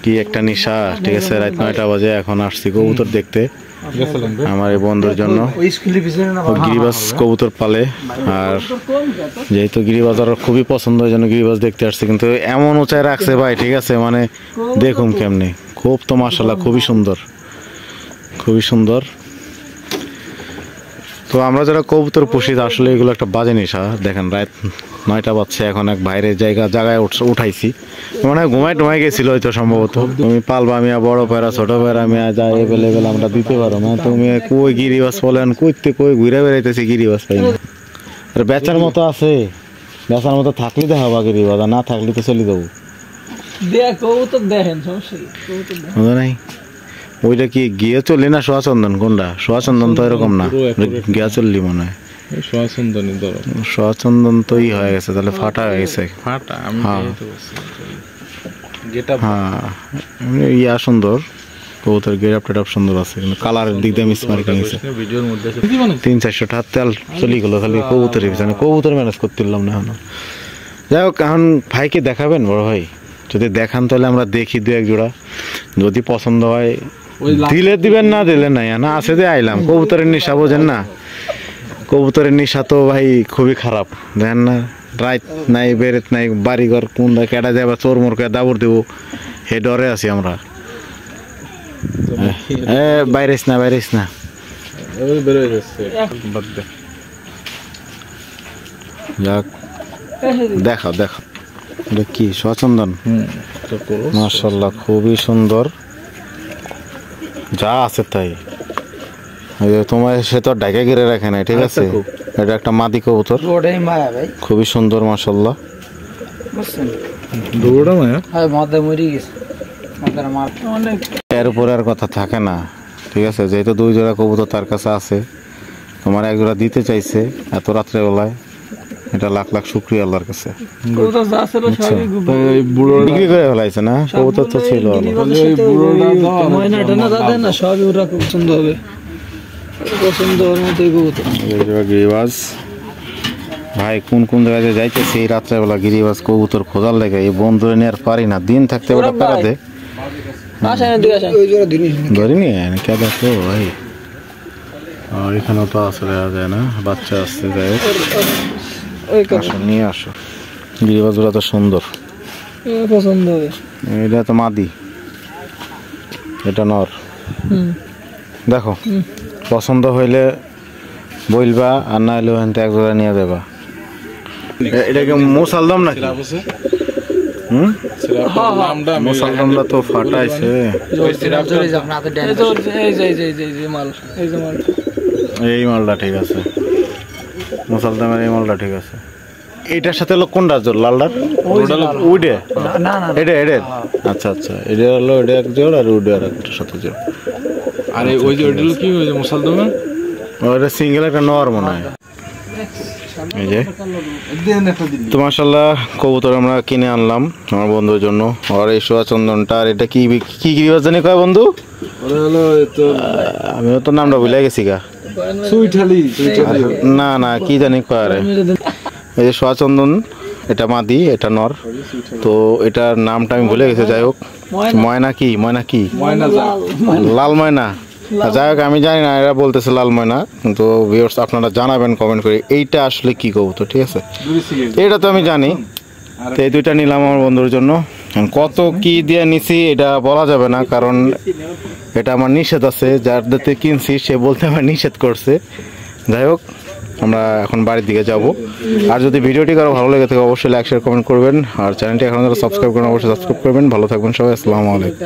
কি একটা নেশা, ঠিক আছে। রাত 9টা বাজে, এখন আসছি কবুতর দেখতে আমার এই বন্ধুর জন্য। গিরিবাজ কবুতর পালে, আর যেহেতু গিরিবাজার খুবই পছন্দ, ওই জন্য গিরিবাজ দেখতে আসছে। কিন্তু এমন উঁচায় রাখছে ভাই, ঠিক আছে, মানে দেখুন কেমনি, খুব তো মাশাআল্লাহ, খুবই সুন্দর, খুবই সুন্দর। তো আমরা যারা কবুতর পুষি আসলে এগুলো একটা বাজে নেশা। দেখেন রাত 9টা বাজছে, এখন এক বাইরের জায়গায় উঠাইছি, মানে ঘুমাই গেছিল হয়তো সম্ভবত। তুমি পালবা মিয়া, বড় পেরা ছোট পেরা মিয়া যা এভেলেবেল আমরা দিতে পারো না। তুমি কই গিরিবাজ বলেন, কই ঘুরে বেড়াইতেছি গিরিবাজ পাই না। আর বেচার মতো আছে, বেচার মতো থাকলে দেখাবা গিরিবাজ, আর না থাকলে তো চলে যাবো। নাই ওইটা কি গিয়ে চললি না সোয়াচন্দন? কোনটা সোয়াচন্দন? তো এরকম না, গিয়া চললি মনে হয়। সোয়াচন্দন তো ই হয়ে গেছে, তাহলে ফাটা হয়ে গেছে। হ্যাঁ ইয়া সুন্দর, কবুতর গেট আপ সুন্দর আছে, কিন্তু কালারের দিক দিয়ে মিস মার্কিং আছে। 300-400 টাকা তেল চলে গেলো খালি কবুতরের পিছনে। কবুতর ম্যানেজ করতে পারলাম না এখনো। যাই হোক, এখন ভাইকে দেখাবেন বড় ভাই? যদি দেখান তাহলে আমরা দেখি 2-1 জোড়া, যদি পছন্দ হয় দিলে দিবেন, না দিলে নাই। না আছে যে আইলাম। কবুতরের নেশা বোঝেন না, কবুতরের নেশা তো ভাই খুবই খারাপ, দেখেন না। রাত নাই, বেরেত নাই, বাড়িঘর কোন কেটা যায়, চোর মোর কে দাবর দেবো, হে ডরে আছি আমরা। বাইরেস না যাক, দেখাও এটা কি সোয়াচন্দন? মাশাআল্লাহ, খুবই সুন্দর, যা আছে তাই। তোমার সে তো ডাকে ঘিরে রাখে নাই, ঠিক আছে। এটা একটা মাদি কবুতর, খুবই সুন্দর মাশাআল্লাহ। এর উপরে আর কথা থাকে না, ঠিক আছে। যেহেতু 2 জোড়া কবুতর তার কাছে আছে, তোমার 1 জোড়া দিতে চাইছে এত রাত্রে বেলায়, এটা লাখ শুকরিয়া আল্লাহর কাছে। বিক্রি করে ফেলাইছে না, কবুতর তো ছিল। গিরিবাজ ভাই কোন জায়গায় যাইতেছে এই রাত্রেবেলা, গিরিবাজ কবুতর খোঁজার লেগে। এই বন্ধুরে নিয়ে আর পারি না, দিন থাকতে ওটা পেরাতে ধরিনি কে। দেখো ভাই, এখানেও তো আছে, দেখা যায় না, বাচ্চা আসছে। যাই হোক, নিয়ে আসো। গিরিবাজ ওরা তো সুন্দর, পছন্দ হবে। এটা তো মাদি, এটা নর। দেখো পছন্দ হইলে বলবা, আর না হলে ওখান থেকে 1 জোড়া নিয়ে যাবা। এটাকে মোসালদম নাকি? মোসালদমটা তো ফাটাইছে। এই মালটা ঠিক আছে, মোসালদমের এই মালটা ঠিক আছে। এইটার সাথে হলো কোনটা জোর? লালটার উডে? এটা আচ্ছা, এটা হলো এটা 1 জোড়, আর উডে আর একটা সাথে জোড়। আর ওই যে ওইটা কি ওই যে মোসালদমের ওটা সিঙ্গেল একটা নর মনে হয়। এই যে তো মাশাআল্লাহ কবুতর আমরা কিনে আনলাম আমার বন্ধুর জন্য। আর এই সোয়াচন্দনটা, আর এটা কি গিরিবাজ জানি কয় বন্ধু? আমিও তো নামটা ভুলে গেছি গা। না কি জানি কয়। আরে এই যে সোয়াচন্দন, এটা মাদি, এটা নর। তো এটার নামটা আমি ভুলে গেছি। যাই হোক, ময়না কি লাল ময়না, যাই হোক আমি জানি না, এরা বলতেছে লাল ময়না। কিন্তু ভিউয়ার্স আপনারা জানাবেন কমেন্ট করে এইটা আসলে কি কবুতর, ঠিক আছে। এটা তো আমি জানি। তো এই 2টা নিলাম আমার বন্ধুর জন্য। কত কি দিয়ে নিছি এটা বলা যাবে না, কারণ এটা আমার নিষেধ আছে। যার দিতে কিনছি সে বলতে আমার নিষেধ করছে। যাই হোক, আমরা এখন বাড়ির দিকে যাব। আর যদি ভিডিওটি কারো ভালো লেগে থাকে অবশ্যই লাইক শেয়ার কমেন্ট করবেন। আর চ্যানেলটি এখন যারা সাবস্ক্রাইব করেন অবশ্যই সাবস্ক্রাইব করবেন। ভালো থাকবেন সবাই, আসসালামু আলাইকুম।